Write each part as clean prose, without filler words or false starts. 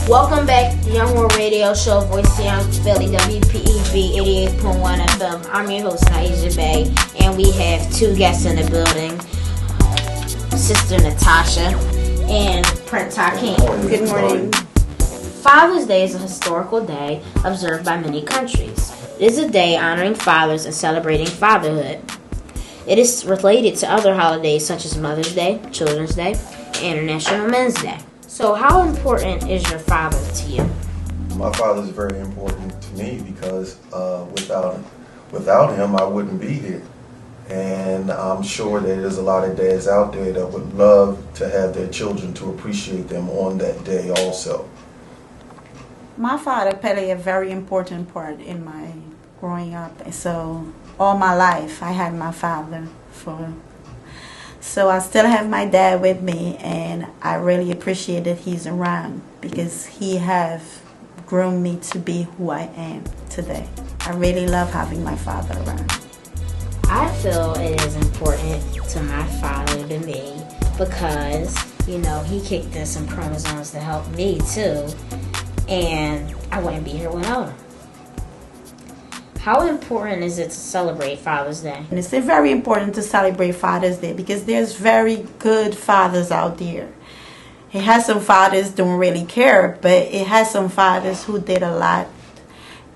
Welcome back to Young World Radio Show, Voice of Young Philly, WPEB 88.1 FM. I'm your host, Nyazia Bey, and we have two guests in the building, Sister Natasha and Prince Hakeem. Good morning. Father's Day is a historical day observed by many countries. It is a day honoring fathers and celebrating fatherhood. It is related to other holidays such as Mother's Day, Children's Day, and International Men's Day. So how important is your father to you? My father is very important to me because without him, I wouldn't be here. And I'm sure that there's a lot of dads out there that would love to have their children to appreciate them on that day also. My father played a very important part in my growing up. So all my life I had my father So I still have my dad with me, and I really appreciate that he's around because he have grown me to be who I am today. I really love having my father around. I feel it is important to my father to me because, he kicked in some chromosomes to help me too, and I wouldn't be here without him. How important is it to celebrate Father's Day? And it's very important to celebrate Father's Day because there's very good fathers out there. It has some fathers don't really care, but it has some fathers who did a lot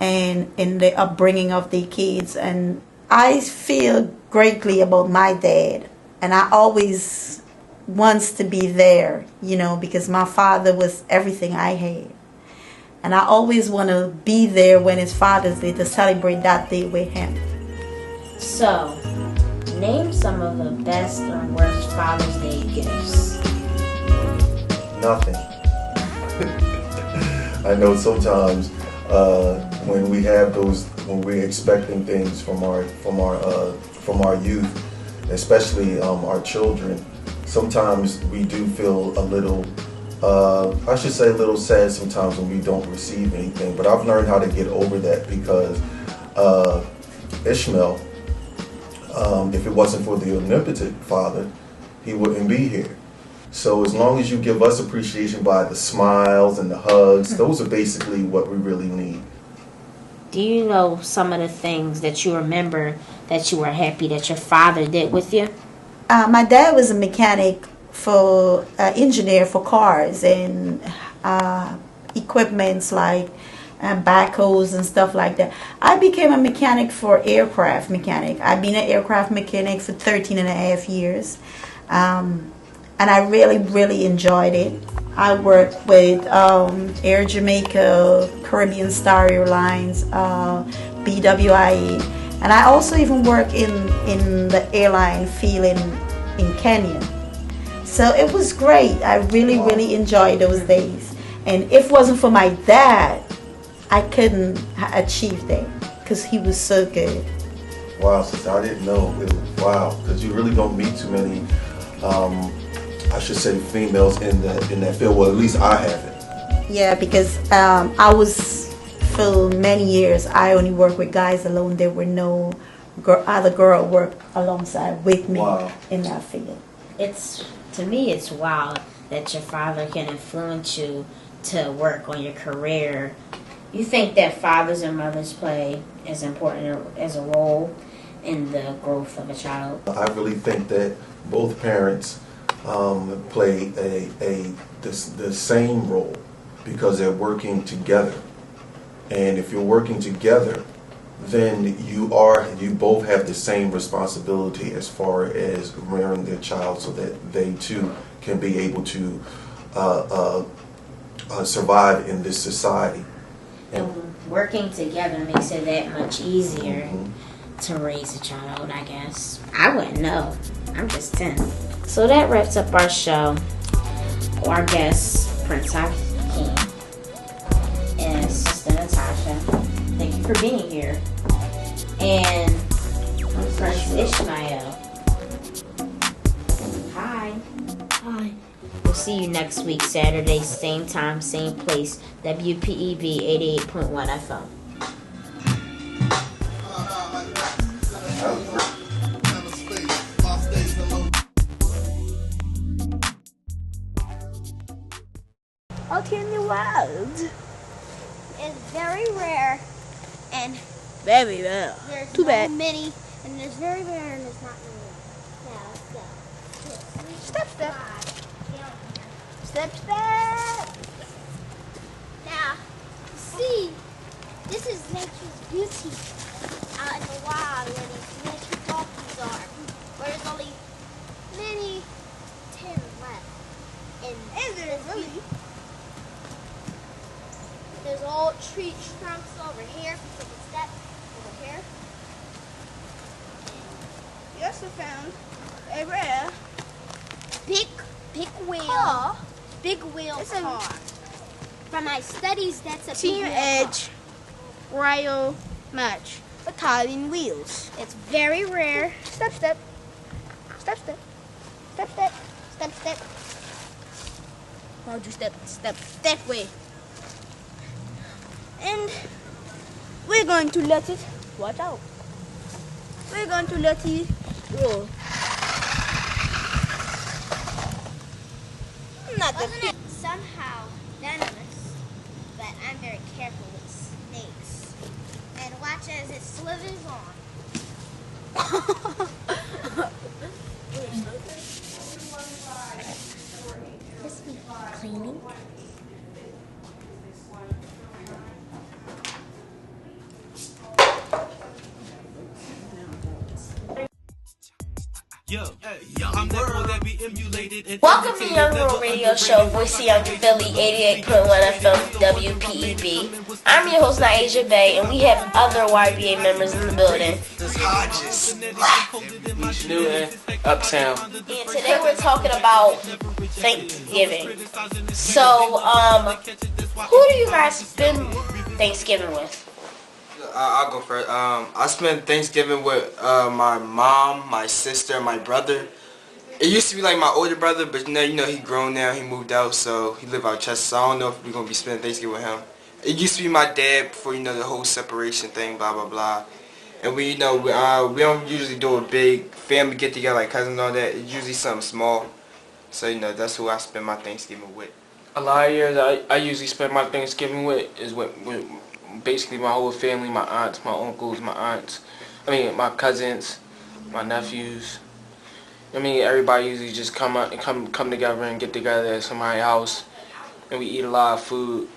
and in the upbringing of their kids. And I feel greatly about my dad, and I always wants to be there, because my father was everything I had. And I always want to be there when it's Father's Day to celebrate that day with him. So, name some of the best or worst Father's Day gifts. Nothing. I know sometimes when we have when we're expecting things from our youth, especially our children, sometimes we do feel a little. I should say a little sad sometimes when we don't receive anything, but I've learned how to get over that because Ishmael, if it wasn't for the omnipotent Father, he wouldn't be here. So as long as you give us appreciation by the smiles and the hugs, those are basically what we really need. Do you know some of the things that you remember that you were happy that your father did with you? My dad was a mechanic for engineer for cars and equipments like backhoes and stuff like that. I became a mechanic for aircraft mechanic. I've been an aircraft mechanic for 13 and a half years. And I really, really enjoyed it. I worked with Air Jamaica, Caribbean Star Airlines, BWIE, and I also even work in the airline field in Kenya. So it was great. I really, really enjoyed those days. And if it wasn't for my dad, I couldn't achieve that because he was so good. Wow, sister, I didn't know. Wow, because you really don't meet too many, I should say, females in that field. Well, at least I haven't. Yeah, because I was, for many years, I only worked with guys alone. There were no other girl work alongside with me in that field. To me, it's wild that your father can influence you to work on your career. You think that fathers and mothers play as important as a role in the growth of a child? I really think that both parents play the same role because they're working together. And if you're working together, then you both have the same responsibility as far as rearing their child so that they too can be able to survive in this society. And working together makes it that much easier to raise a child, I guess. I wouldn't know. I'm just 10. So that wraps up our show. Our guests, Prince Hakeem and Sister Natasha. Thank you for being here. And Prince Ishmael. Hi. We'll see you next week, Saturday, same time, same place, WPEB 88.1 FM. out here in the wild. It's very rare, and Very well. there's Too no bad. many, and there's very rare, and there's not many. Now let's go. Step, step. Down here. Step, step. Now, see, this is nature's beauty out in the wild where these nature dolphins are. Where there's only many 10 left. And there's really? There's old tree trunks over here. So the step over here. You also found a rare Big wheel. car. Big wheel It's a car. From my studies, that's a Team big wheel car. Edge Royal Match Italian wheels. It's very rare. Step, step. Step, step. Step, step. Step, step. How'd you step that way? And we're going to let it, watch out. We're going to let it roll. Not the Wasn't it somehow venomous? But I'm very careful with snakes. And watch as it slithers on. This be cleaning. Welcome to Young World Radio Show, Voicey on Philly 88.1 FM WPEB. I'm your host, Nyazia Bey, and we have other YBA members in the building. East Newton, Uptown. And today we're talking about Thanksgiving. So, who do you guys spend Thanksgiving with? I'll go first. I spent Thanksgiving with my mom, my sister, my brother. It used to be like my older brother, but now you know he grown now. He moved out, so he live out Chester. So I don't know if we're gonna be spending Thanksgiving with him. It used to be my dad before the whole separation thing, blah blah blah. And we we don't usually do a big family get together like cousins and all that. It's usually something small. So that's who I spend my Thanksgiving with. A lot of years I usually spend my Thanksgiving with is with basically my whole family, my aunts, my uncles, my cousins, my nephews. Everybody usually just come together and get together at somebody's house, and we eat a lot of food.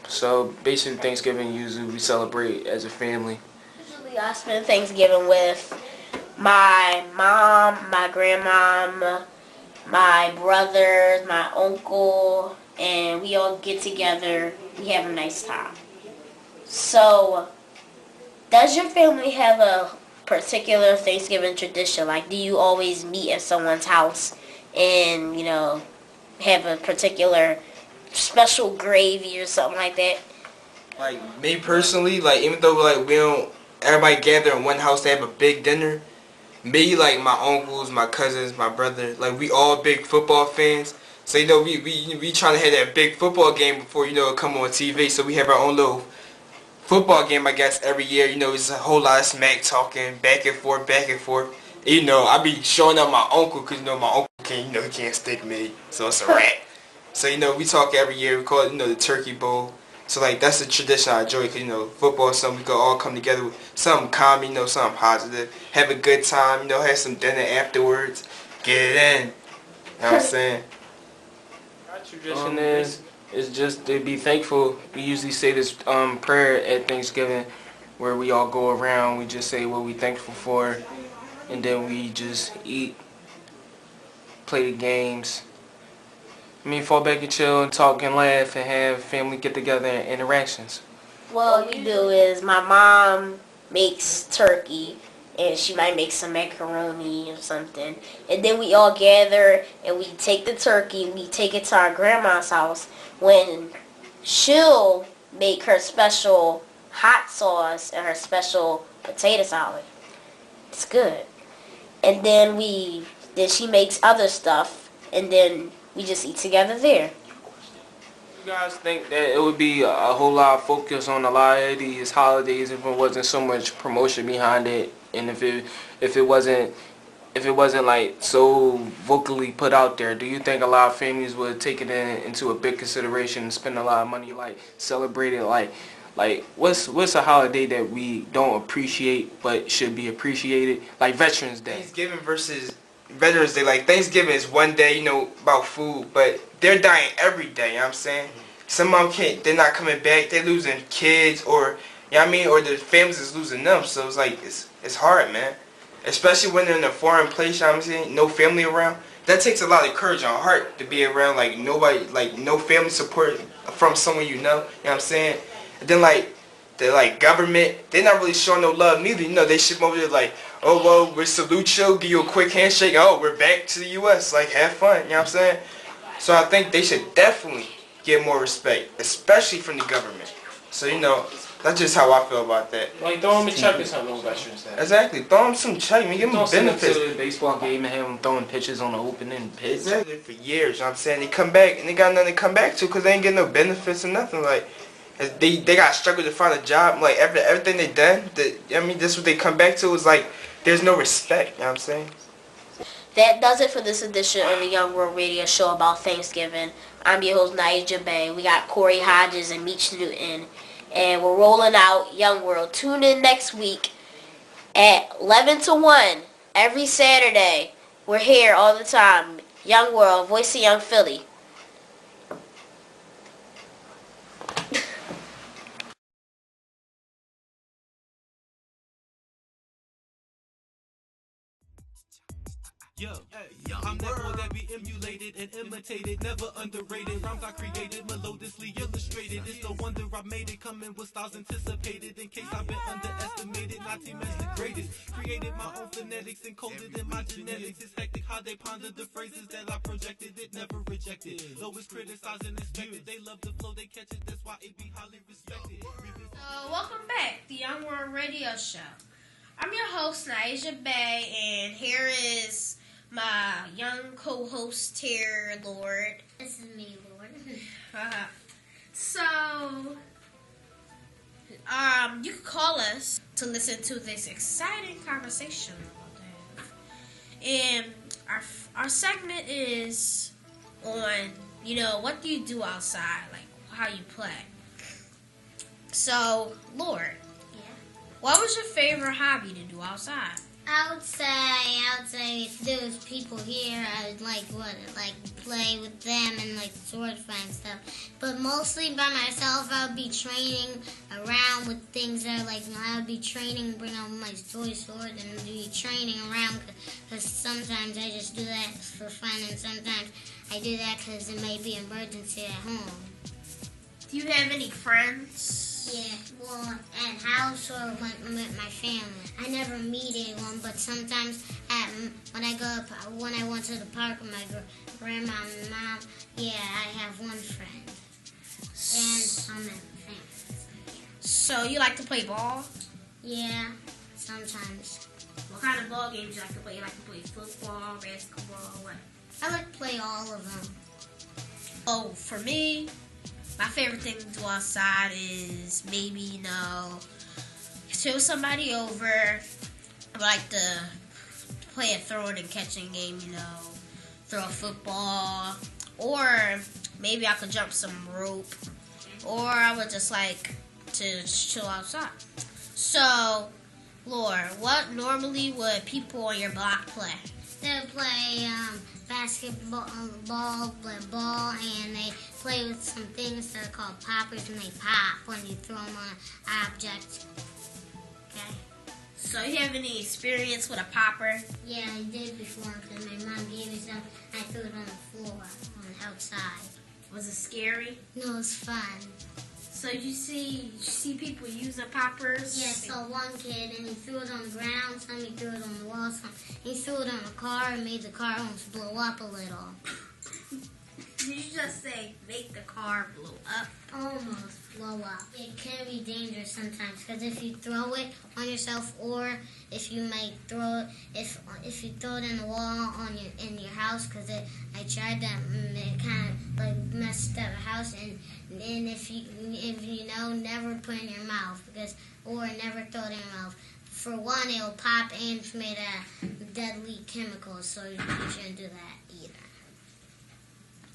So basically Thanksgiving usually we celebrate as a family. Usually I spend Thanksgiving with my mom, my grandmom, my brothers, my uncle, and we all get together. We have a nice time. So, does your family have a particular Thanksgiving tradition? Like, do you always meet at someone's house and, have a particular special gravy or something like that? Like, me personally, even though, we don't, everybody gather in one house to have a big dinner, me, my uncles, my cousins, my brother, we all big football fans. So, we trying to have that big football game before, it come on TV. So, we have our own little football game, I guess, every year. It's a whole lot of smack talking, back and forth, back and forth. I be showing up my uncle, because, my uncle can't, he can't stick me, so it's a wrap. So, we talk every year. We call it, the Turkey Bowl. So, that's a tradition I enjoy, because, football is something we could all come together with. Something calm, something positive. Have a good time, have some dinner afterwards. Get it in. You know what I'm saying? Our tradition is just to be thankful. We usually say this prayer at Thanksgiving where we all go around. We just say what we thankful for, and then we just eat, play the games. Fall back and chill and talk and laugh and have family get-together and interactions. What we do is my mom makes turkey, and she might make some macaroni or something. And then we all gather and we take the turkey, we take it to our grandma's house when she'll make her special hot sauce and her special potato salad. It's good. And then she makes other stuff, and then we just eat together there. You guys think that it would be a whole lot of focus on a lot of these holidays if it wasn't so much promotion behind it, and if it wasn't if it wasn't like so vocally put out there, do you think a lot of families would take it into a big consideration and spend a lot of money, like celebrate it, like what's a holiday that we don't appreciate but should be appreciated, like Veterans Day? Thanksgiving versus Veterans Day. Like Thanksgiving is one day, you know, about food, but they're dying every day. You know what I'm saying? Some of them can't. They're not coming back. They're losing kids, or you know what I mean, or their families is losing them. So it's like it's hard, man. Especially when they're in a foreign place, you know what I'm saying? No family around. That takes a lot of courage and heart to be around, like, nobody, like, no family support from someone you know what I'm saying? And then, like, the, like, government, they're not really showing no love neither. You know, they ship over there like, oh, well, we salute you, give you a quick handshake, oh, we're back to the U.S., like, have fun, you know what I'm saying? So I think they should definitely get more respect, especially from the government. So, you know, that's just how I feel about that. Like, throw them a check or something on Veterans Day. Exactly. Throw them some check, man. Give them benefits. To the baseball game and have them throwing pitches on the opening pitch. Exactly. For years, you know what I'm saying? They come back and they got nothing to come back to because they ain't getting no benefits or nothing. Like, they got struggled to find a job. Like, everything they done, I mean, that's what they come back to is like, there's no respect, you know what I'm saying? That does it for this edition of the Young World Radio Show about Thanksgiving. I'm your host, Nyazia Bey. We got Corey Hodges and Meech Newton. And we're rolling out Young World. Tune in next week at 11 to 1 every Saturday. We're here all the time. Young World, voice of Young Philly. I'm that boy that be emulated and imitated, never underrated. Rhymes I created, melodiously illustrated. It's no wonder I made it, coming with styles anticipated. In case I've been underestimated, not team as the greatest. Created my own phonetics, encoded in my genetics. It's hectic how they pondered the phrases that I projected, it never rejected. Though it's criticized and expected, they love the flow, they catch it, that's why it be highly respected. Welcome back, the Young World Radio Show. I'm your host, Nyazia Bey, and here is my young co-host here, Lord. This is me, Lord. So, you can call us to listen to this exciting conversation about that. And our segment is on, you know, what do you do outside, like how you play. So, Lord, what was your favorite hobby to do outside? I would say if there was people here, I would like play with them and like sword fight and stuff. But mostly by myself, I would be training around with things that are like, I would be training, bring out my toy sword and be training around because sometimes I just do that for fun and sometimes I do that because it may be an emergency at home. Do you have any friends? Yeah, well, at house or with my family. I never meet anyone, but sometimes when I went to the park with my grandma and mom, yeah, I have one friend. And some friends. So you like to play ball? Yeah, sometimes. What kind of ball games you like to play? You like to play football, basketball, what? I like to play all of them. Oh, for me, my favorite thing to do outside is maybe, you know, show somebody over. I like to play a throwing and catching game, you know, throw a football. Or maybe I could jump some rope. Or I would just like to chill outside. So, Laura, what normally would people on your block play? They play basketball, ball, and they play with some things that are called poppers, and they pop when you throw them on an object. Okay. So you have any experience with a popper? Yeah, I did before because my mom gave me some. I threw it on the floor, on the outside. Was it scary? No, it was fun. So you see people using poppers? Yeah, so one kid, and he threw it on the ground, some he threw it on the wall, some he threw it on a car and made the car almost blow up a little. Did you just say make the car blow up? Almost blow up. It can be dangerous sometimes because if you throw it on yourself, or if you might throw it, if you throw it in the wall in your house, because I tried that and it kind of like messed up the house, and if you know, never put it in your mouth or never throw it in your mouth. for one, it'll pop and it's made of deadly chemicals, so you shouldn't do that either.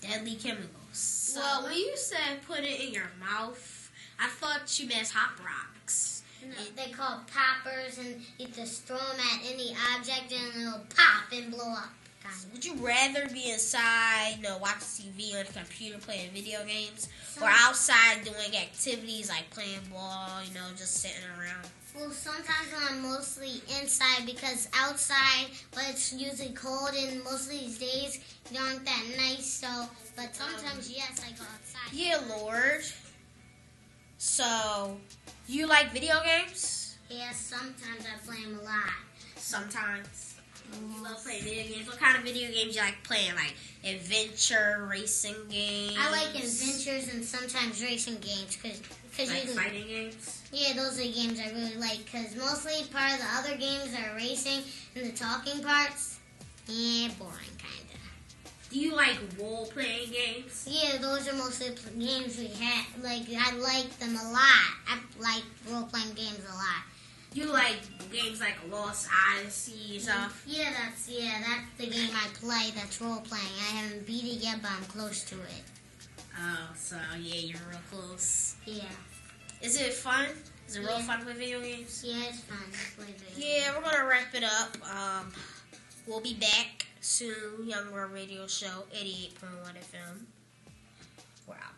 Deadly chemicals. So, well, when you said put it in your mouth, I thought you meant Pop Rocks. No, they call poppers, and you just throw them at any object and it'll pop and blow up. Would you rather be inside, watching TV on the computer, playing video games, or outside doing activities like playing ball, just sitting around? Well, sometimes I'm mostly inside because outside, but it's usually cold, and most of these days they aren't that nice. So, but sometimes yes, I go outside. Yeah, Lord. So, you like video games? Yeah, sometimes I play them a lot. Sometimes. You love playing video games. What kind of video games you like playing? Like adventure, racing games? I like adventures and sometimes racing games. Cause like fighting games? Yeah, those are the games I really like. Because mostly part of the other games are racing and the talking parts. Yeah, boring kind of. Do you like role-playing games? Yeah, those are mostly games we have. Like, I like them a lot. I like role-playing games a lot. You like games like Lost Odyssey and stuff? Yeah, that's the game I play. That's role playing. I haven't beat it yet, but I'm close to it. Oh, so yeah, you're real close. Yeah. Is it fun? Is it real fun with video games? Yeah, it's fun to play video games. Yeah, we're gonna wrap it up. We'll be back soon. Young World Radio Show, 88.1 FM. We're out.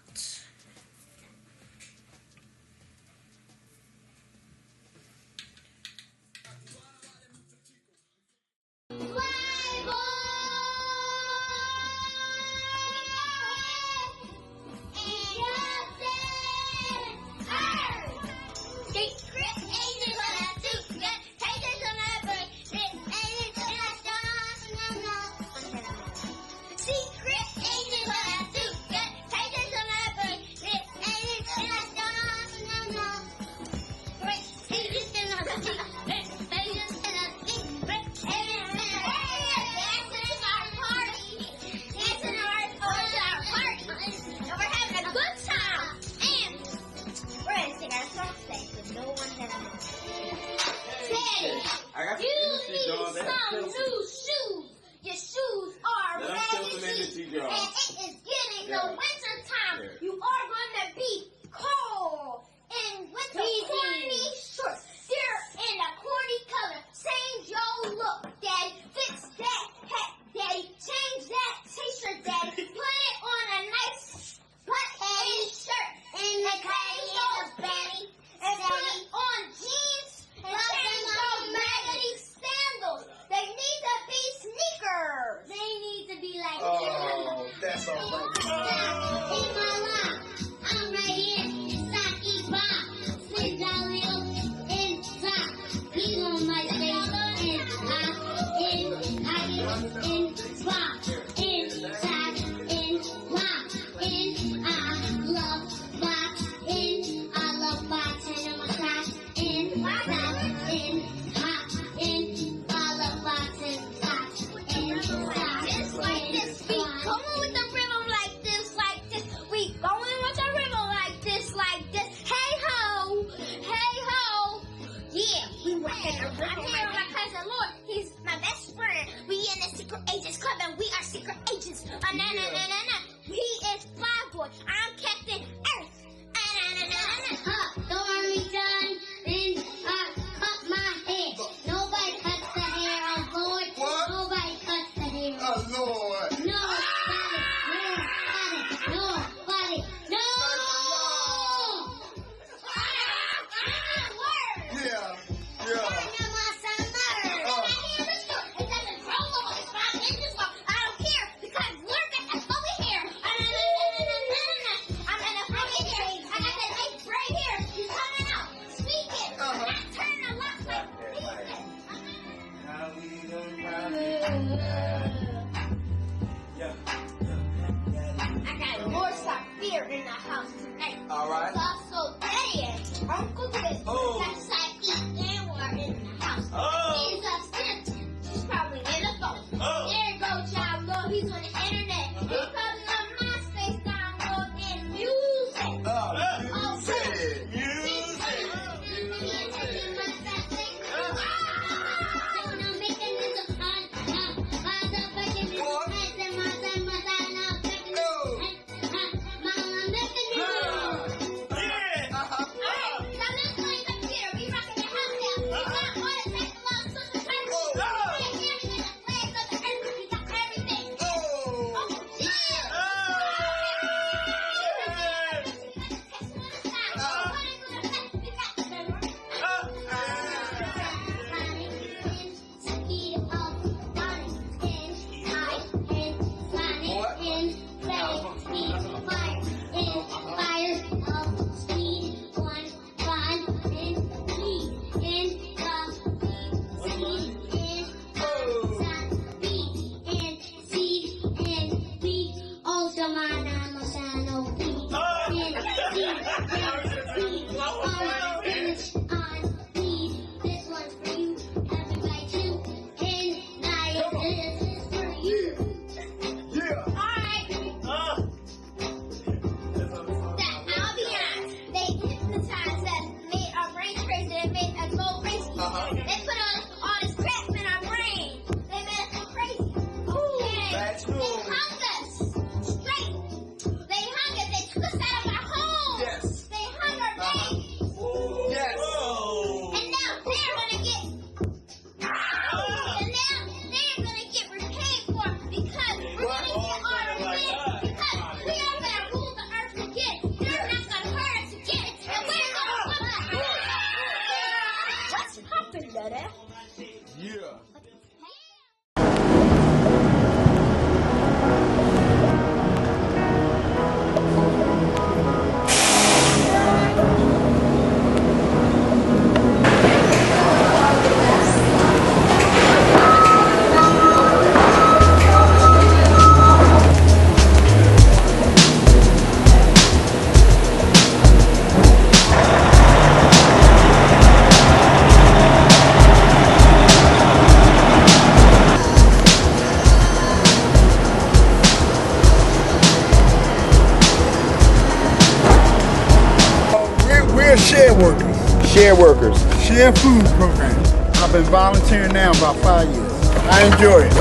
We're share workers. Share workers. Share food program. I've been volunteering now about 5 years. I enjoy it.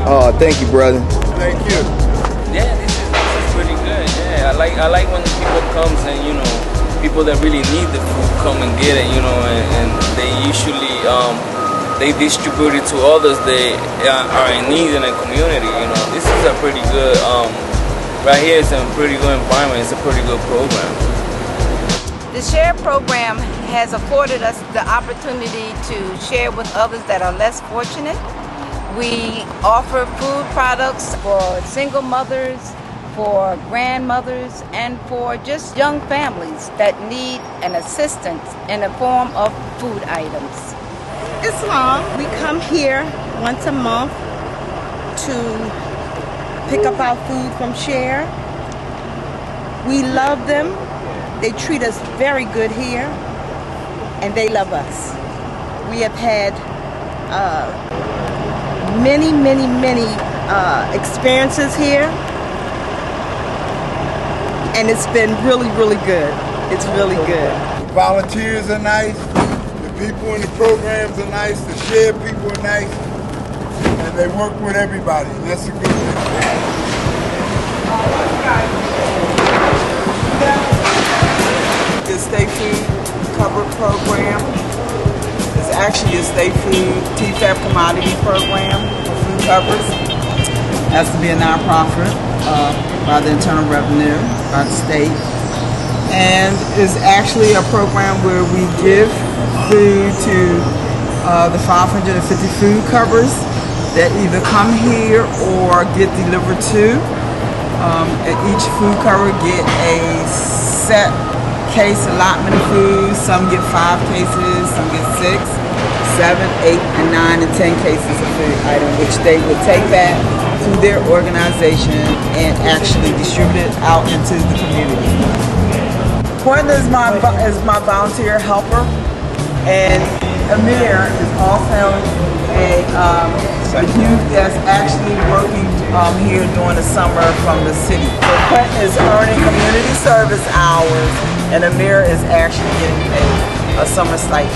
Oh, thank you, brother. Thank you. Yeah, this is pretty good. Yeah, I like when people comes and people that really need the food come and get it. And they usually they distribute it to others that are in need in the community. This is a pretty good. Right here, it's a pretty good environment. It's a pretty good program. The SHARE program has afforded us the opportunity to share with others that are less fortunate. We offer food products for single mothers, for grandmothers, and for just young families that need an assistance in the form of food items. Islam, we come here once a month to pick up our food from SHARE. We love them. They treat us very good here, and they love us. We have had many experiences here, and it's been really, really good. It's really good. The volunteers are nice. The people in the programs are nice. The SHARE people are nice. And they work with everybody. That's a good thing. The State Food Cover Program is actually a state food TFAP commodity program for food covers. It has to be a nonprofit by the Internal Revenue, by the state. And is actually a program where we give food to the 550 food covers that either come here or get delivered to. At each food cover get a set case allotment of food. Some get 5 cases, some get 6, 7, 8, and 9, and 10 cases of food item, which they would take back to their organization and actually distribute it out into the community. Quentin is my volunteer helper, and Amir is also a youth that's actually working here during the summer from the city. So Quentin is earning community service hours, and Amir is actually getting a summer stipend.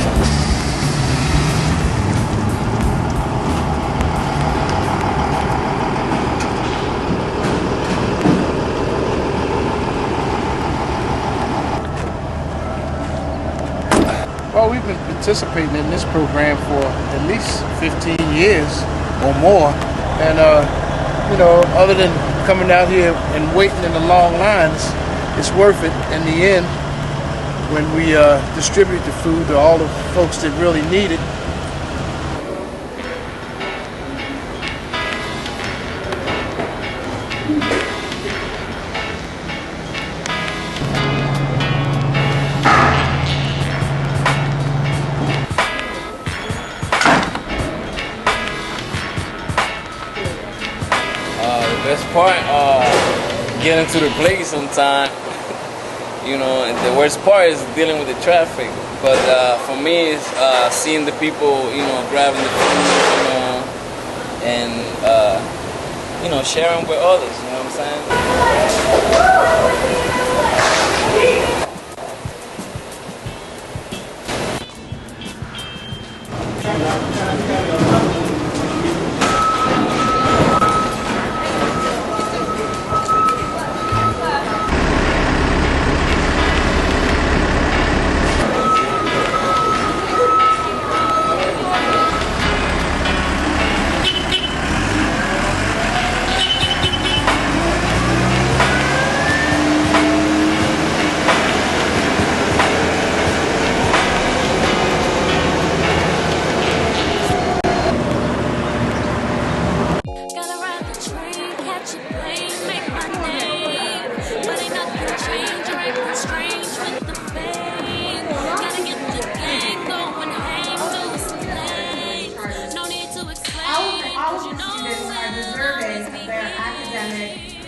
Well, we've been participating in this program for at least 15 years or more. And, other than coming out here and waiting in the long lines, it's worth it in the end when we distribute the food to all the folks that really need it. Best part, getting to the place sometime, and the worst part is dealing with the traffic. But for me, it's seeing the people, grabbing the food, and sharing with others. You know what I'm saying?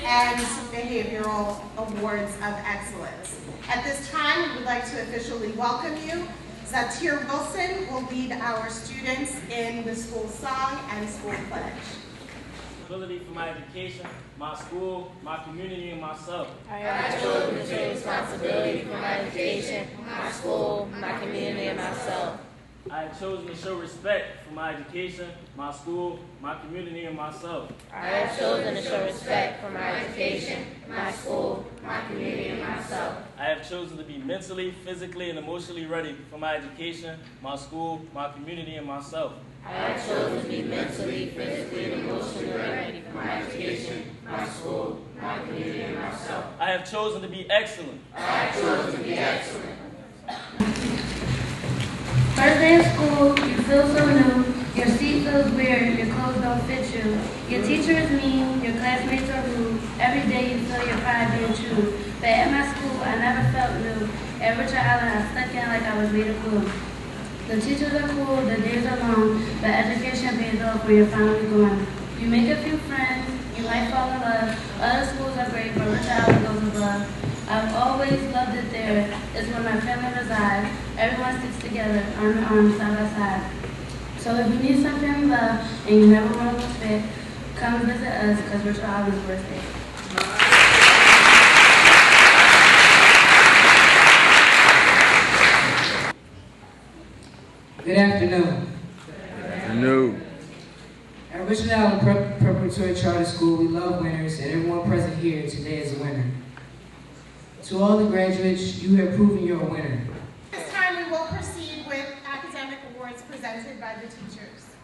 And behavioral awards of excellence. At this time, we would like to officially welcome you. Zatir Wilson will lead our students in the school song and school pledge. responsibility for my education, my school, my community, and myself. I have chosen to take responsibility for my education, my school, my community, and myself. I have chosen to show respect for my education, my school, my community, and myself. I have chosen to show respect for my education, my school, my community, and myself. I have chosen to be mentally, physically, and emotionally ready for my education, my school, my community, and myself. I have chosen to be mentally, physically, and emotionally ready for my education, my school, my community, and myself. I have chosen to be excellent. I have chosen to be excellent. First day of school, you feel so new, your seat feels weird, your clothes don't fit you. Your teacher is mean, your classmates are rude, every day you feel your pride being true. But at my school, I never felt new. At Richard Allen, I stuck in like I was made of glue. The teachers are cool, the days are long, but education pays off when you're finally gone. You make a few friends, you might fall in love, other schools are great, but Richard Allen goes above. I've always loved it there. It's where my family resides. Everyone sticks together, arm in arm, side by side. So if you need some family love and you never want to fit, come visit us because Richard Allen's worth it. Good afternoon. No. At Richard Allen Preparatory Charter School, we love winners, and everyone present here today is a winner. To all the graduates, you have proven you're a winner. This time we will proceed with academic awards presented by the teachers.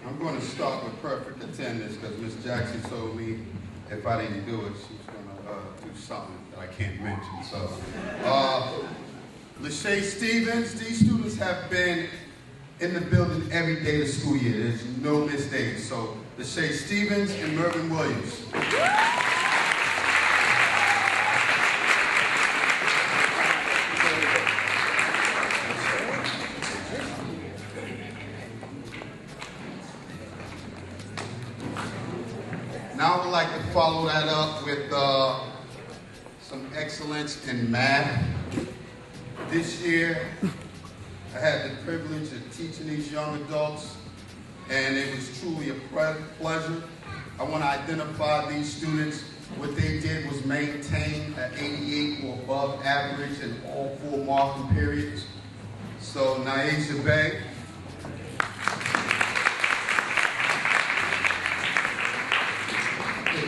I'm going to start with perfect attendance because Ms. Jackson told me if I didn't do it, she was going to do something that I can't mention. So, Lachey Stevens, these students have been in the building every day of the school year. There's no missed days. So, Lachey Stevens and Mervyn Williams. Now I would like to follow that up with some excellence in math. This year, I had the privilege of teaching these young adults, and it was truly a pleasure. I want to identify these students. What they did was maintain an 88 or above average in all 4 marking periods. So, Nyazia Bey,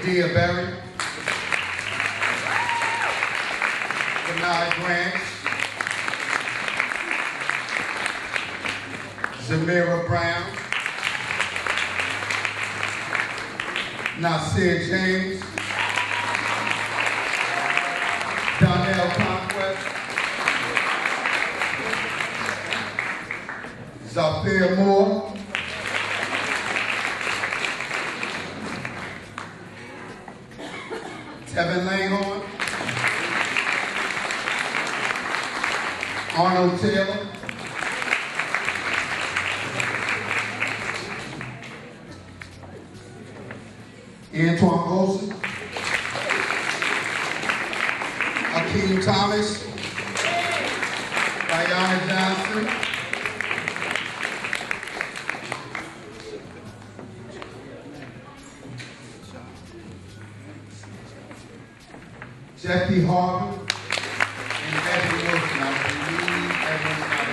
Dia Berry, Benai Grant, Zamira Brown, Nasir James, Donnell Conquest, Zafir Moore, Tevin Langhorn, Arnold Taylor, Antoine Golson, Akeem Thomas, Diana Johnson, Jeffy Harvey, and Evan Wilson. I believe everyone's not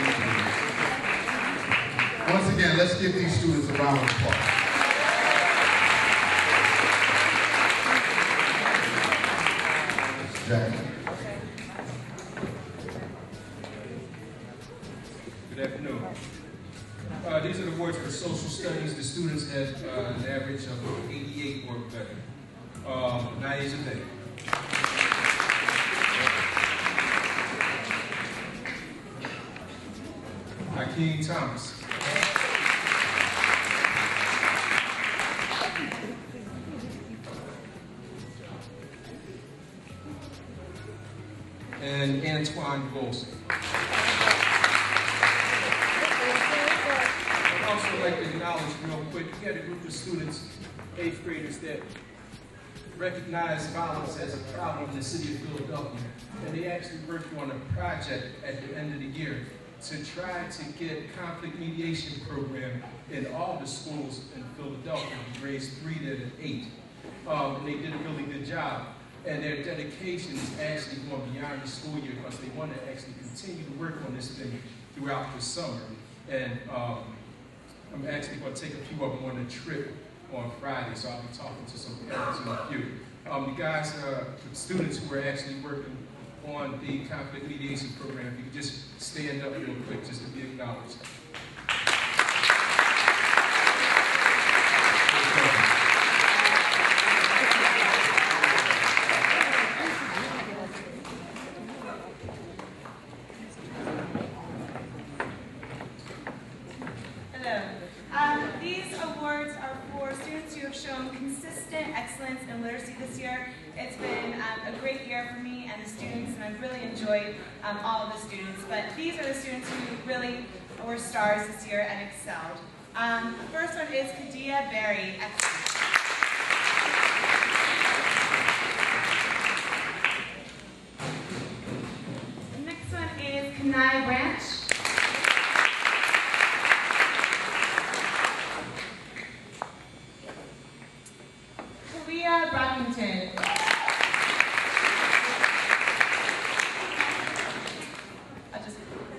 in. Once again, let's give these students a round of applause. Good afternoon. These are the awards for social studies. The students have an average of 88 or better. Nyazia Bey. Akeem Thomas. And Antoine Golson. I'd also like to acknowledge real quick, we had a group of students, 8th graders, that recognized violence as a problem in the city of Philadelphia. And they actually worked on a project at the end of the year to try to get conflict mediation program in all the schools in Philadelphia, grades 3 to 8. And they did a really good job. And their dedication is actually going beyond the school year because they want to actually continue to work on this thing throughout the summer. And I'm actually going to take a few of them on a trip on Friday, so I'll be talking to some parents in a few. The guys, the students who are actually working on the conflict mediation program, if you could just stand up real quick just to be acknowledged. These awards are for students who have shown consistent excellence in literacy this year. It's been a great year for me and the students, and I've really enjoyed all of the students. But these are the students who really were stars this year and excelled. The first one is Kadia Berry. The next one is Kanai Branch. Brockington.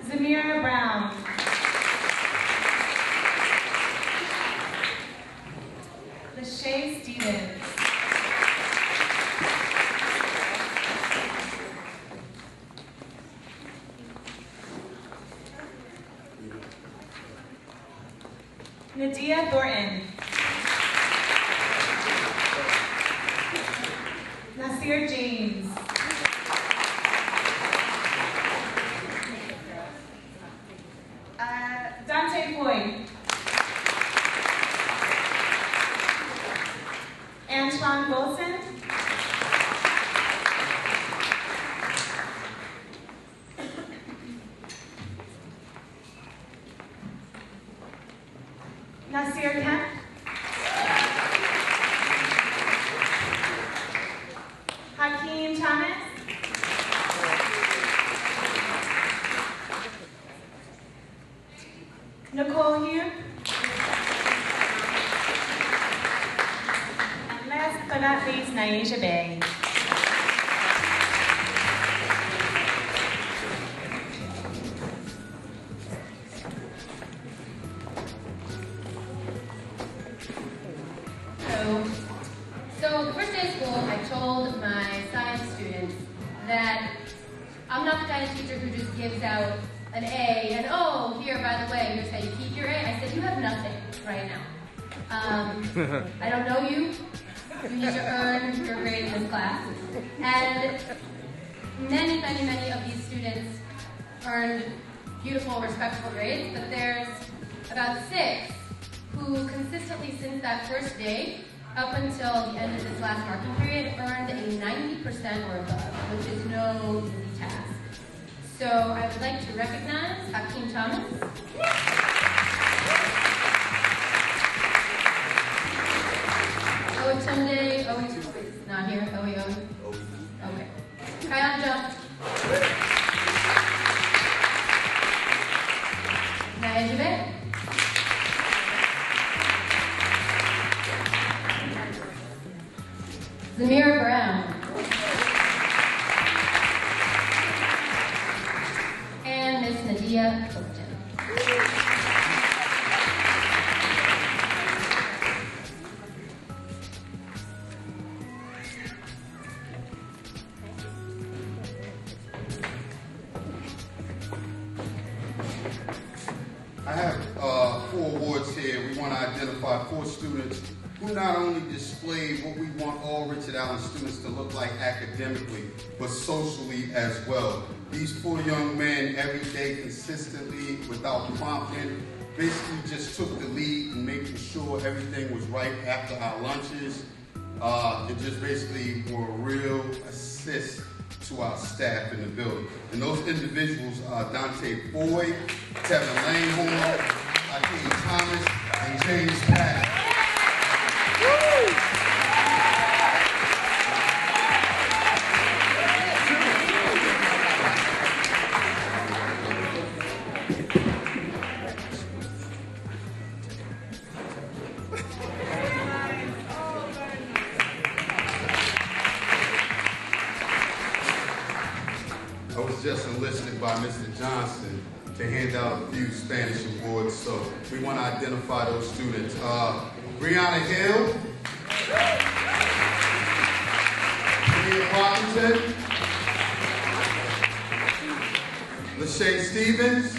Zamira Brown. Lachey Stevens. Nadia Thornton. Nasir James. Dante Floyd. Antoine Wilson. Nasir Kemp. Hakeem Thomas. Nicole Hugh. And last but not least, Nyazia Bey. So the first day of school, I told my science students that I'm not the kind of teacher who just gives out an A and, oh, here, by the way, here's how you keep your A. I said, you have nothing right now. I don't know you. You need to earn your grade in this class. And many, many, many of these students earned beautiful, respectful grades, but there's about 6 who consistently, since that first day, up until the end of this last marking period, earned a 90% or above, which is no easy task. So I would like to recognize Hakeem Thomas. Otunde, he's not here. Okay. Kayanja. Nyazia Bey. Zamira Brown. And Miss Nadia Clifton. I have 4 awards here. We want to identify 4 students who not only display what we want all Richard Allen students to look like academically, but socially as well. These 4 young men, every day, consistently, without prompting, basically just took the lead in making sure everything was right after our lunches. And just basically were a real assist to our staff in the building. And those individuals are Dante Boyd, Tevin Langhorn, Hakeem Thomas, and James Patton. just enlisted by Mr. Johnson to hand out a few Spanish awards, so we want to identify those students. Brianna Hill, Mia Washington, Lachey Stevens,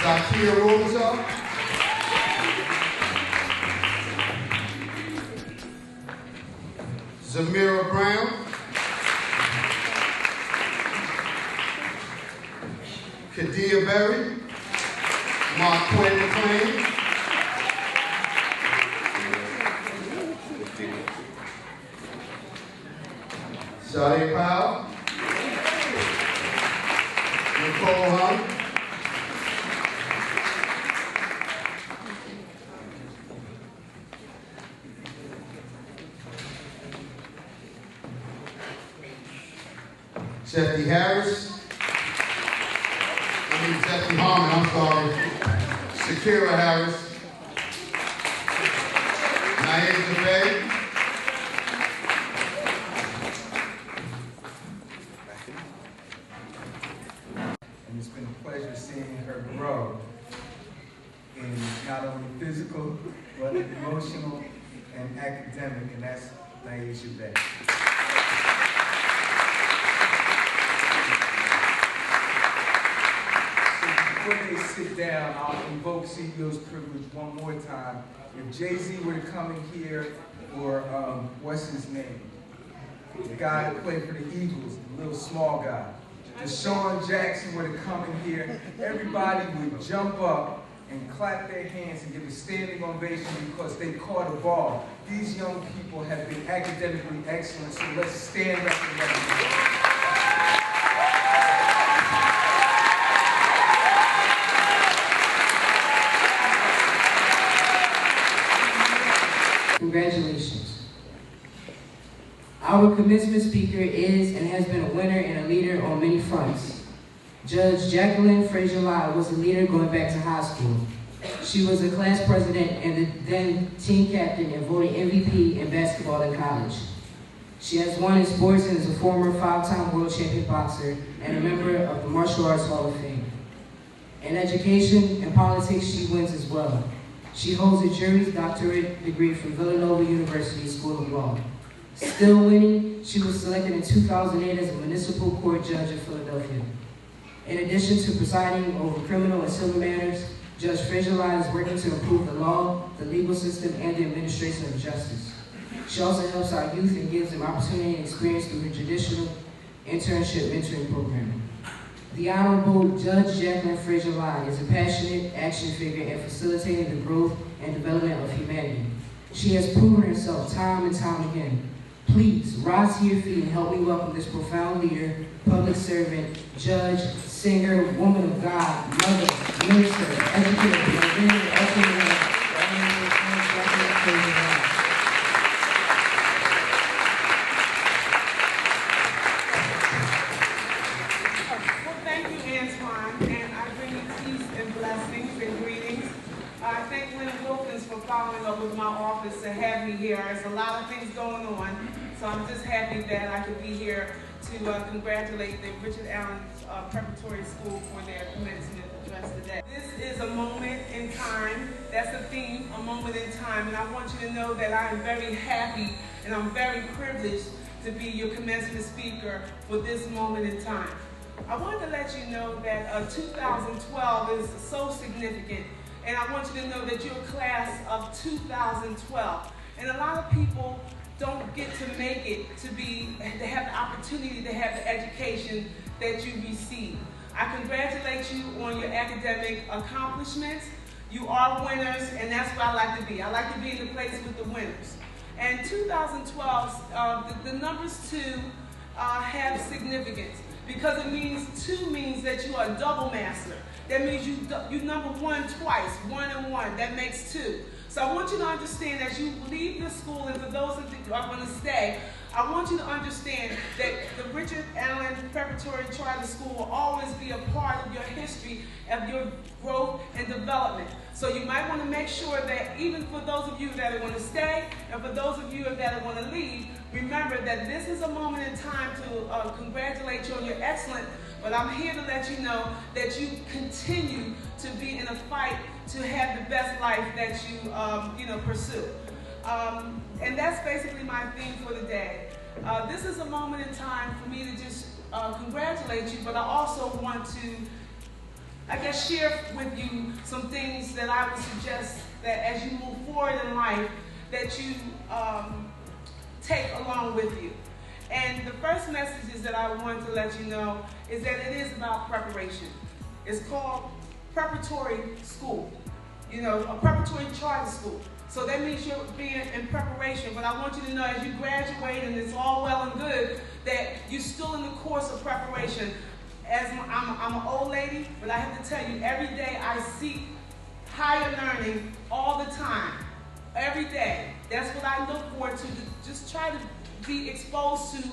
Zakia Rosa, Zamira Brown, Kadia Berry, Marquette McLean, Sade Powell, Nicole Hunt, Jeffy Harris, Jeffy Harmon, I'm sorry, Shakira Harris, Nyazia Bey, and it's been a pleasure seeing her grow in not only physical, but emotional and academic, and that's Nyazia Bey. Before they sit down, I'll invoke CEO's privilege one more time. If Jay-Z were to come in here, or what's his name? The guy that played for the Eagles, the little small guy. Deshaun Jackson were to come in here, everybody would jump up and clap their hands and give a standing ovation because they caught a ball. These young people have been academically excellent, so let's stand up and let them go. Congratulations. Our commencement speaker is and has been a winner and a leader on many fronts. Judge Jacqueline Frazier-Lyle was a leader going back to high school. She was the class president and the then team captain and voted MVP in basketball in college. She has won in sports and is a former 5-time world champion boxer and a member of the Martial Arts Hall of Fame. In education and politics, she wins as well. She holds a juris doctorate degree from Villanova University School of Law. Still winning, she was selected in 2008 as a municipal court judge in Philadelphia. In addition to presiding over criminal and civil matters, Judge Frazier-Lyle is working to improve the law, the legal system, and the administration of justice. She also helps our youth and gives them opportunity and experience through her traditional internship mentoring program. The Honorable Judge Jacqueline Frazier-Lyle is a passionate action figure in facilitating the growth and development of humanity. She has proven herself time and time again. Please rise to your feet and help me welcome this profound leader, public servant, judge, singer, woman of God, mother, minister, educator, Thank you, Antoine, and I bring you peace and blessings and greetings. I thank Lynn Wilkins for following up with my office to have me here. There's a lot of things going on, so I'm just happy that I could be here to congratulate the Richard Allen Preparatory School for their commencement address today. This is a moment in time. That's the theme, a moment in time, and I want you to know that I am very happy and I'm very privileged to be your commencement speaker for this moment in time. I wanted to let you know that 2012 is so significant, and I want you to know that you're a class of 2012. And a lot of people don't get to make it to have the opportunity to have the education that you receive. I congratulate you on your academic accomplishments. You are winners, and that's what I like to be. I like to be in the place with the winners. And 2012, the numbers 2 have significance, because it means 2 means that you are a double master. That means you number 1 twice, 1 and 1, that makes 2. So I want you to understand as you leave this school, and for those of you who are going to stay, I want you to understand that the Richard Allen Preparatory Charter School will always be a part of your history, of your growth and development. So you might want to make sure that even for those of you that want to stay, and for those of you that want to leave, remember that this is a moment in time to congratulate you on your excellence, but I'm here to let you know that you continue to be in a fight to have the best life that you pursue. And that's basically my theme for the day. This is a moment in time for me to just congratulate you, but I also want to, share with you some things that I would suggest that as you move forward in life, that you take along with you. And the first messages that I want to let you know is that it is about preparation. It's called preparatory school, a preparatory charter school. So that means you're being in preparation, but I want you to know as you graduate, and it's all well and good, that you're still in the course of preparation. I'm an old lady, but I have to tell you, every day I seek higher learning all the time. Every day. That's what I look forward to just try to be exposed to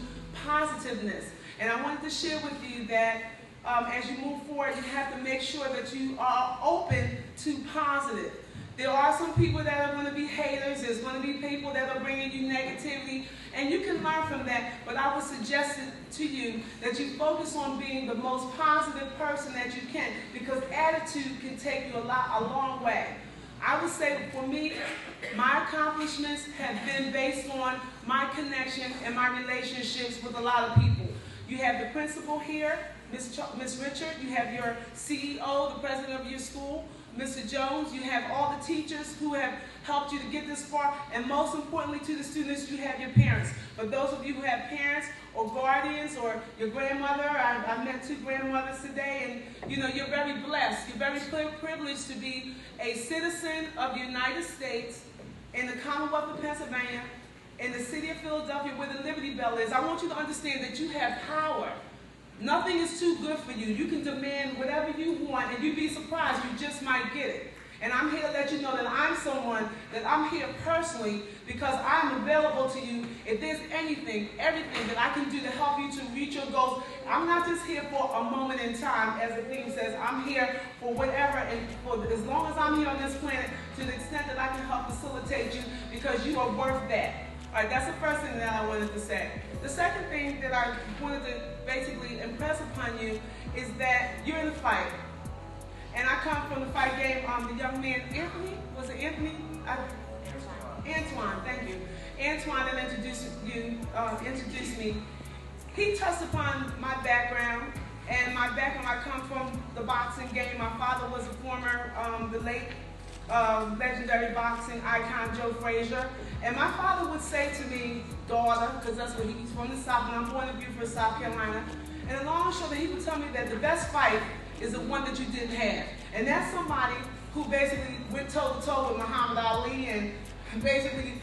positiveness. And I wanted to share with you that as you move forward, you have to make sure that you are open to positive. There are some people that are going to be haters. There's going to be people that are bringing you negativity, and you can learn from that. But I would suggest it to you that you focus on being the most positive person that you can, because attitude can take you a long way. I would say for me, my accomplishments have been based on my connection and my relationships with a lot of people. You have the principal here, Miss Richard. You have your CEO, the president of your school, Mr. Jones. You have all the teachers who have helped you to get this far. And most importantly to the students, you have your parents. For those of you who have parents or guardians or your grandmother, I met 2 grandmothers today, and you're very blessed. You're very privileged to be a citizen of the United States in the Commonwealth of Pennsylvania, in the city of Philadelphia where the Liberty Bell is. I want you to understand that you have power. Nothing is too good for you. You can demand whatever you want, and you'd be surprised, you just might get it. And I'm here to let you know that I'm someone that I'm here personally because I'm available to you if there's anything, everything that I can do to help you to reach your goals. I'm not just here for a moment in time, as the thing says. I'm here for whatever, and for as long as I'm here on this planet, to the extent that I can help facilitate you, because you are worth that. All right, that's the first thing that I wanted to say. The second thing that I wanted to basically impress upon you is that you're in the fight. And I come from the fight game. The young man, Anthony, was it Anthony? Antoine, thank you. Antoine that introduced me. He touched upon my background. And my background, I come from the boxing game. My father was a former, the late legendary boxing icon, Joe Frazier. And my father would say to me, daughter, because that's where he's from, the South, and I'm born in Beaufort, South Carolina. And along the shoulder, he would tell me that the best fight is the one that you didn't have. And that's somebody who basically went toe-to-toe with Muhammad Ali and basically,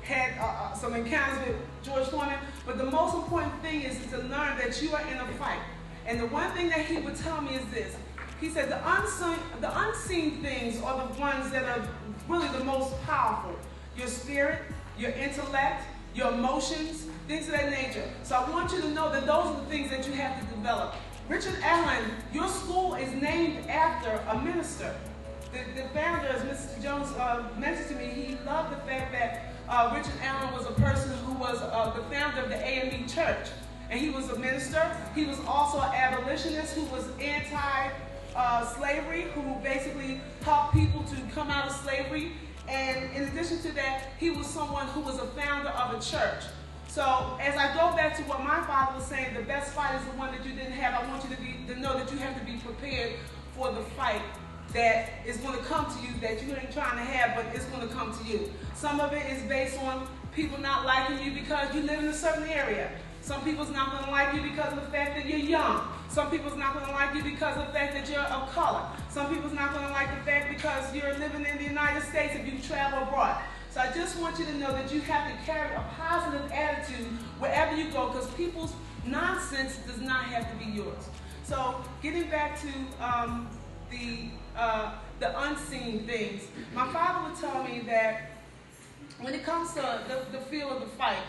had some encounters with George Foreman. But the most important thing is to learn that you are in a fight. And the one thing that he would tell me is this. He said the unseen things are the ones that are really the most powerful. Your spirit, your intellect, your emotions, things of that nature. So I want you to know that those are the things that you have to develop. Richard Allen, your school is named after a minister. The founder, as Mr. Jones mentioned to me, he loved the fact that Richard Allen was a person who was the founder of the AME Church. And he was a minister. He was also an abolitionist who was anti-slavery, who basically helped people to come out of slavery. And in addition to that, he was someone who was a founder of a church. So as I go back to what my father was saying, the best fight is the one that you didn't have. I want you to know that you have to be prepared for the fight that is going to come to you that you ain't trying to have, but it's going to come to you. Some of it is based on people not liking you because you live in a certain area. Some people's not going to like you because of the fact that you're young. Some people's not going to like you because of the fact that you're of color. Some people's not going to like the fact because you're living in the United States if you travel abroad. So I just want you to know that you have to carry a positive attitude wherever you go, because people's nonsense does not have to be yours. So getting back to the unseen things, my father would tell me that when it comes to the feel of the fight,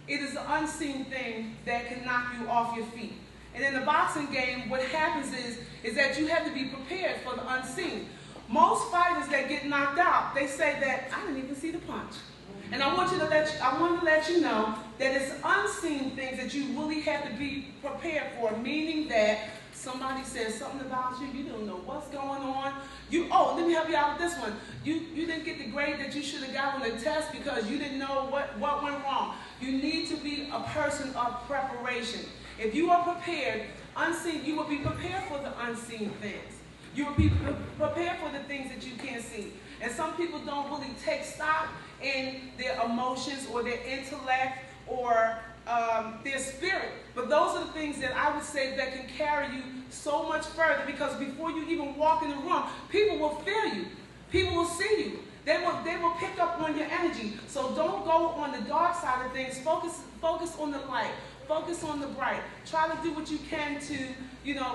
it is the unseen thing that can knock you off your feet. And in the boxing game, what happens is that you have to be prepared for the unseen. Most fighters that get knocked out, they say that, I didn't even see the punch. And I want to let you know that it's unseen things that you really have to be prepared for, meaning that somebody says something about you, you don't know what's going on. Let me help you out with this one. You didn't get the grade that you should have got on the test because you didn't know what went wrong. You need to be a person of preparation. If you are prepared, unseen, you will be prepared for the unseen things. You will be prepared for the things that you can't see. And some people don't really take stock in their emotions or their intellect or their spirit. But those are the things that I would say that can carry you so much further, because before you even walk in the room, people will feel you. People will see you. They will pick up on your energy. So don't go on the dark side of things. Focus on the light. Focus on the bright. Try to do what you can to,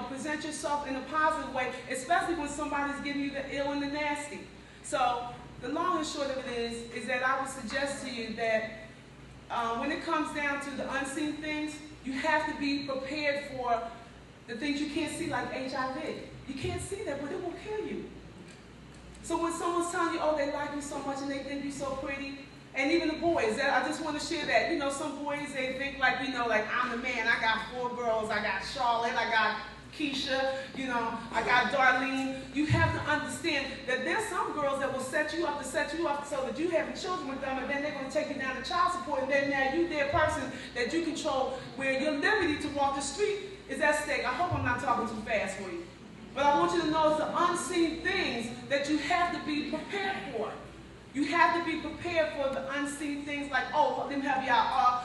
present yourself in a positive way, especially when somebody's giving you the ill and the nasty. So the long and short of it is that I would suggest to you that when it comes down to the unseen things, you have to be prepared for the things you can't see, like HIV. You can't see that, but it will kill you. So when someone's telling you, oh, they like you so much and they think you're so pretty, and even the boys, I just want to share that. Some boys, they think like, like I'm the man. I got 4 girls. I got Charlotte. I got Keisha. I got Darlene. You have to understand that there's some girls that will set you up so that you having children with them, and then they're going to take you down to child support, and then now you their person that you control, where your liberty to walk the street is at stake. I hope I'm not talking too fast for you. But I want you to know it's the unseen things that you have to be prepared for. You have to be prepared for the unseen things like, oh, let me help you out.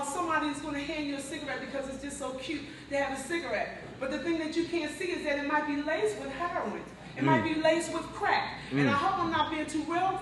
Somebody's going to hand you a cigarette because it's just so cute to have a cigarette. But the thing that you can't see is that it might be laced with heroin. It might be laced with crack. And I hope I'm not being too real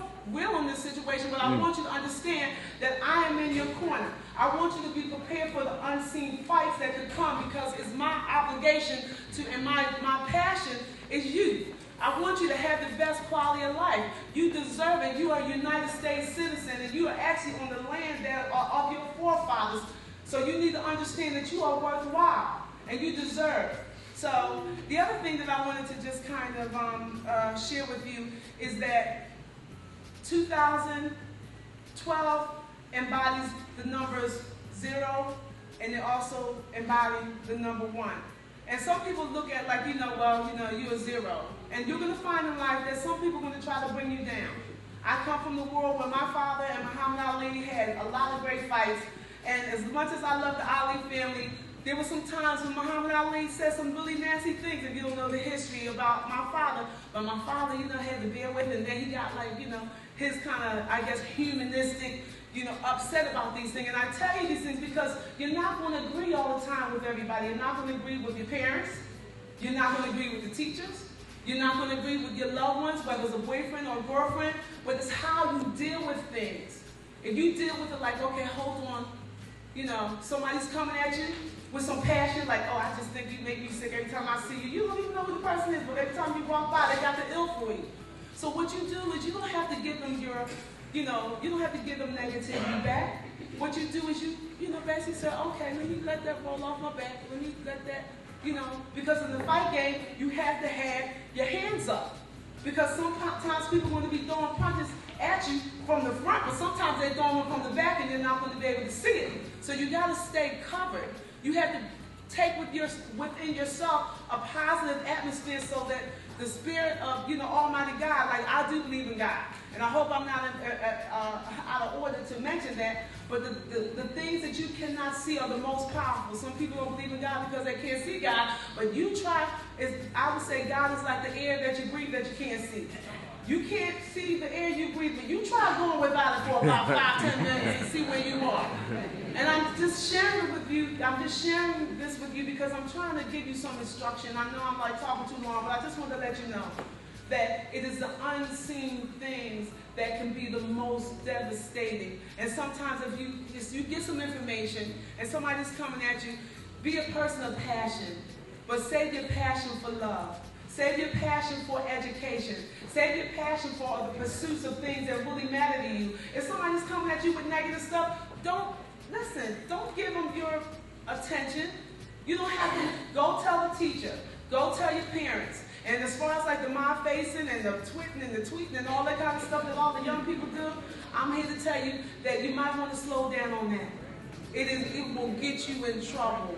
in this situation, but I want you to understand that I am in your corner. I want you to be prepared for the unseen fights that could come, because it's my obligation and my passion is youth. I want you to have the best quality of life. You deserve it. You are a United States citizen, and you are actually on the land that are of your forefathers. So you need to understand that you are worthwhile, and you deserve. So the other thing that I wanted to just kind of share with you is that 2012 embodies the numbers 0, and it also embodies the number 1. And some people look at like, you're a 0. And you're going to find in life that some people are going to try to bring you down. I come from the world where my father and Muhammad Ali had a lot of great fights. And as much as I love the Ali family, there were some times when Muhammad Ali said some really nasty things, if you don't know the history about my father. But my father, had to bear with him. And then he got his kind of, humanistic, upset about these things. And I tell you these things because you're not going to agree all the time with everybody. You're not going to agree with your parents. You're not going to agree with the teachers. You're not going to agree with your loved ones, whether it's a boyfriend or a girlfriend, but it's how you deal with things. If you deal with it like, okay, hold on, somebody's coming at you with some passion, like, oh, I just think you make me sick every time I see you. You don't even know who the person is, but every time you walk by, they got the ill for you. So what you do is you don't have to give them you don't have to give them negativity back. What you do is you basically say, okay, let me let that roll off my back. Let me let that, because in the fight game, you have to have your hands up. Because sometimes people want to be throwing punches at you from the front, but sometimes they're throwing them from the back and you're not going to be able to see it. So you got to stay covered. You have to take within yourself a positive atmosphere so that the spirit of, Almighty God, like I do believe in God. And I hope I'm not out of order to mention that, but the things that you cannot see are the most powerful. Some people don't believe in God because they can't see God, but you try, I would say God is like the air that you breathe that you can't see. You can't see the air you breathe, but you try going without it for about 5-10 minutes and see where you are. And I'm just sharing this with you because I'm trying to give you some instruction. I know I'm like talking too long, but I just want to let you know that it is the unseen things that can be the most devastating. And sometimes if you get some information and somebody's coming at you, be a person of passion, but save your passion for love. Save your passion for education. Save your passion for the pursuits of things that really matter to you. If somebody's coming at you with negative stuff, don't give them your attention. You don't have to go tell the teacher. Go tell your parents. And as far as like the my facing and the tweeting and all that kind of stuff that all the young people do, I'm here to tell you that you might want to slow down on that. It will get you in trouble.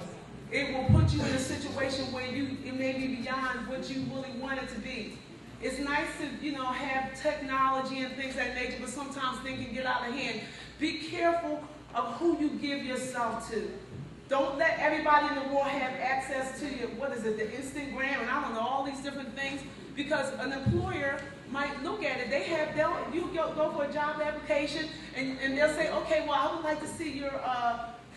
It will put you in a situation where it may be beyond what you really want it to be. It's nice to, have technology and things of that nature, but sometimes things can get out of hand. Be careful of who you give yourself to. Don't let everybody in the world have access to your, the Instagram, and I don't know, all these different things, because an employer might look at it. You go for a job application, and they'll say, okay, well, I would like to see your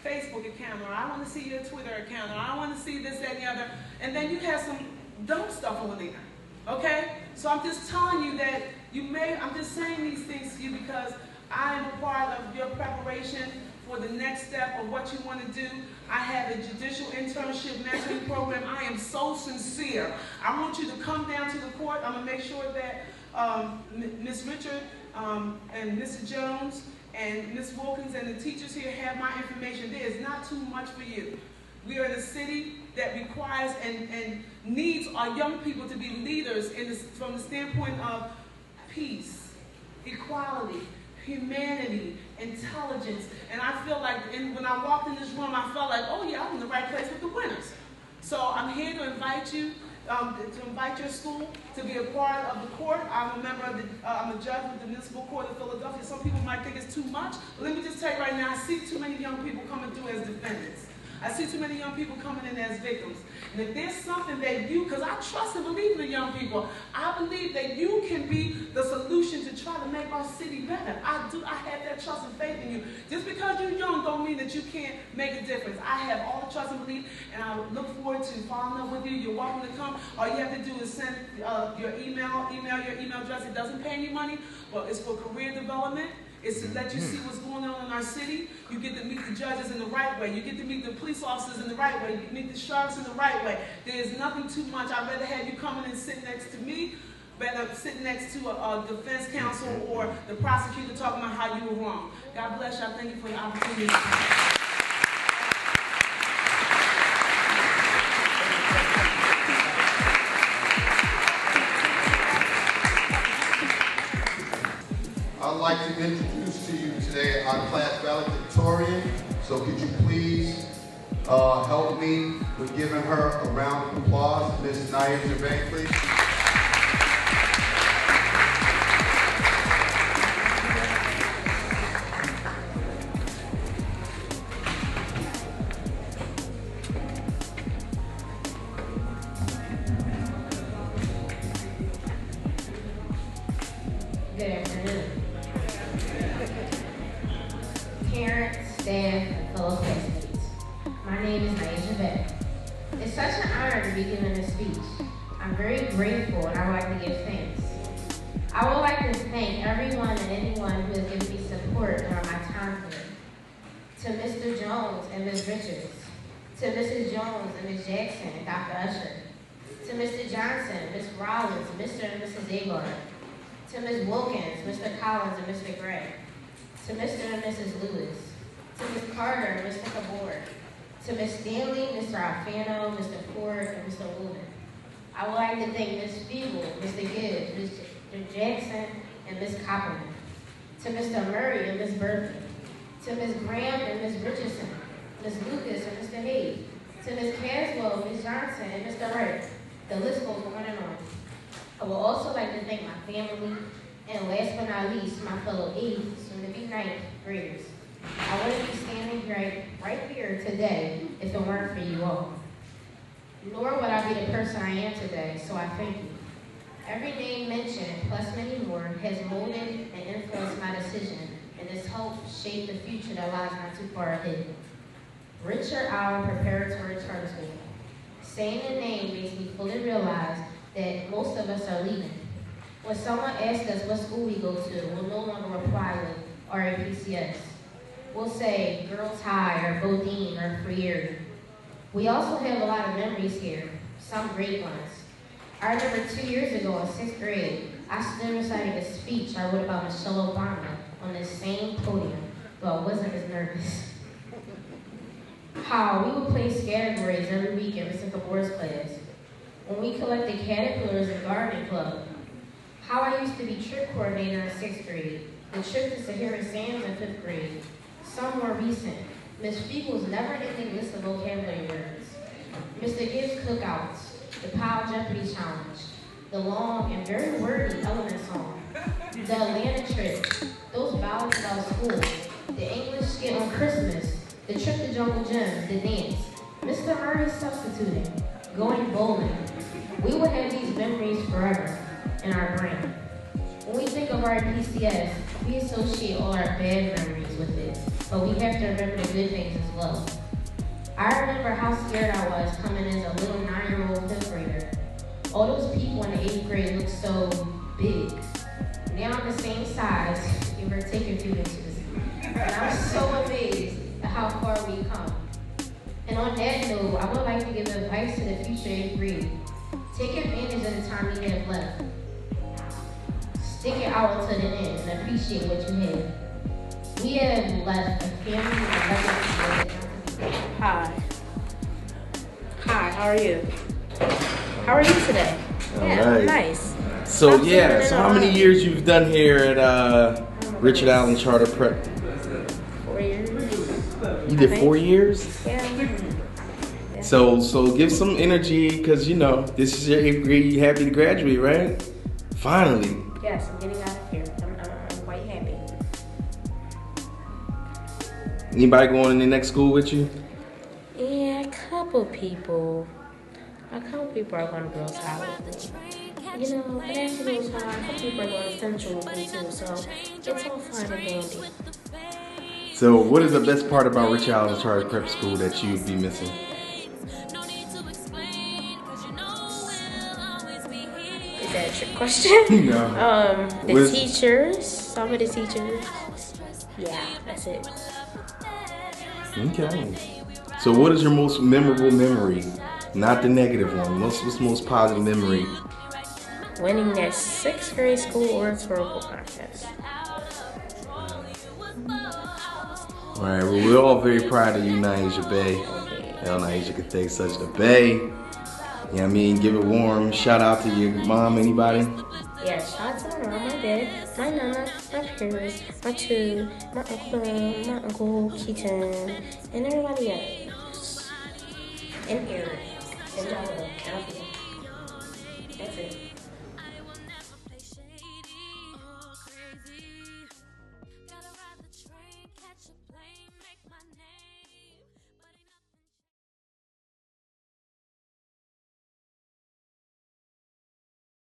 Facebook account, or I want to see your Twitter account, or I want to see this, that, and the other, and then you have some dumb stuff on there, okay? So I'm just telling you that I'm just saying these things to you because I am a part of your preparation for the next step of what you want to do. I have a judicial internship mentoring program. I am so sincere. I want you to come down to the court. I'm going to make sure that Ms. Richard and Mr. Jones and Ms. Wilkins and the teachers here have my information. There is not too much for you. We are in a city that requires and needs our young people to be leaders from the standpoint of peace, equality, humanity, intelligence. And I feel like when I walked in this room, I felt like, oh yeah, I'm in the right place with the winners. So I'm here to invite you, to invite your school to be a part of the court. I'm a member of I'm a judge with the Municipal Court of Philadelphia. Some people might think it's too much, but let me just tell you right now, I see too many young people coming through as defendants. I see too many young people coming in as victims. And if there's something that because I trust and believe in the young people, I believe that you can be the solution to try to make our city better. I have that trust and faith in you. Just because you're young don't mean that you can't make a difference. I have all the trust and belief, and I look forward to following up with you. You're welcome to come. All you have to do is send your email address. It doesn't pay any money, but it's for career development. It's to let you see what's going on in our city. You get to meet the judges in the right way. You get to meet the police officers in the right way. You meet the sheriffs in the right way. There's nothing too much. I'd rather have you coming and sit next to me, better sit next to a defense counsel or the prosecutor talking about how you were wrong. God bless you. I thank you for the opportunity. I'd like to introduce to you today our class valedictorian. So could you please help me with giving her a round of applause. Ms. Nyazia Bey, please. Good afternoon. Parents, staff, and fellow classmates, my name is Nyazia Bey. It's such an honor to be giving this speech. I'm very grateful and I would like to give thanks. I would like to thank everyone and anyone who has given me support during my time here. To Mr. Jones and Ms. Richards, to Mrs. Jones and Ms. Jackson and Dr. Usher, to Mr. Johnson, Ms. Rollins, Mr. and Mrs. Agard, to Ms. Wilkins, Mr. Collins, and Mr. Gray, to Mr. and Mrs. Lewis, to Ms. Carter and Mr. Kabor, to Ms. Stanley, Mr. Alfano, Mr. Ford, and Mr. Wooden. I would like to thank Ms. Fiegel, Mr. Gibbs, Mr. Jackson, and Ms. Copperman, to Mr. Murray and Ms. Burton, to Ms. Graham and Ms. Richardson, Ms. Lucas and Mr. Hayes, to Ms. Caswell, Ms. Johnson, and Mr. Wright. The list goes on and on. I would also like to thank my family, and last but not least, my fellow 8th, soon to be 9th graders. I wouldn't be standing right here today if it weren't for you all. Nor would I be the person I am today, so I thank you. Every name mentioned, plus many more, has molded and influenced my decision, and has helped shape the future that lies not too far ahead. Richard Allen Preparatory Charter School. Saying the name makes me fully realize that most of us are leaving. When someone asks us what school we go to, we'll no longer reply with RAPCS. We'll say Girls High or Bodine or Freire. We also have a lot of memories here, some great ones. I remember 2 years ago in 6th grade, I stood reciting a speech I wrote about Michelle Obama on this same podium, though I wasn't as nervous. How we would play categories every week in Mr. Kabor's class. when we collected caterpillars in gardening club, how I used to be trip coordinator in 6th grade, the trip to Sahara Sands in 5th grade, some more recent, Miss Feagle's never-ending list of vocabulary words, Mr. Gibbs' cookouts, the Pile Jeopardy challenge, the long and very wordy Element song, the Atlanta trip, those ballads about school, the English skit on Christmas, the trip to Jungle Gym, the dance, Mr. Murray substituting, going bowling. We will have these memories forever in our brain. When we think of our PCS, we associate all our bad memories with it, but we have to remember the good things as well. I remember how scared I was coming as a little 9-year-old 5th grader. All those people in the 8th grade looked so big. Now I'm the same size, give or take a few inches. And I'm so amazed at how far we've come. And on that note, I would like to give advice to the future 8th grade. Take advantage of the time you have left. Stick it out until the end and appreciate what you have. We have left a family and a legacy. Hi. Hi, how are you? How are you today? All Yeah, right. nice. So how many years you've done here at Richard Allen Charter Prep? 4 years. You did 4 years? Yeah. So give some energy, because you know this is your 8th grade. You happy to graduate, right? Finally. Yes, I'm getting out of here. I'm quite happy. Anybody going in the next school with you? Yeah, a couple people are going to Girls High with me. You know, but after Girls High, a couple people are going to Central with me too, so it's all fun and dandy. So what is the best part about Richard Allen Charter Prep School that you'd be missing? Is that a trick question? No. The teachers, some of the teachers. Yeah, that's it. Okay. So what is your most memorable memory? Not the negative one. What's the most positive memory? Winning that 6th grade school oratorical contest. All right, well, we're all very proud of you, Nyazia Bey. Hell, Nyazia could take such the Bay. You know what I mean? Give a warm shout out to your mom, anybody? Yeah, shout out to my mom, my dad, my nana, my parents, my two, my uncle Keaton, and everybody else. And Eric. And all the